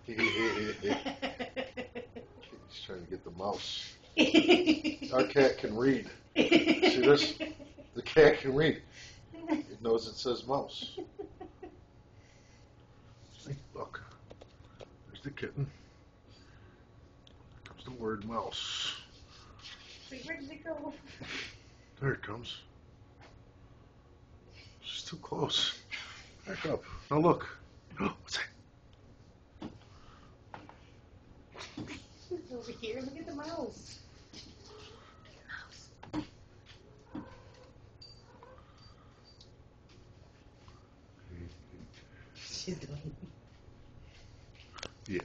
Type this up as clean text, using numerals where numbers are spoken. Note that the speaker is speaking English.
He's trying to get the mouse. Our cat can read. See this? The cat can read. It knows it says mouse. See, look. There's the kitten. There comes the word mouse. Wait, where did it go? There it comes. She's too close. Back up. Now look. What's that? It's over here. Look at the mouse. She's doing. Yeah.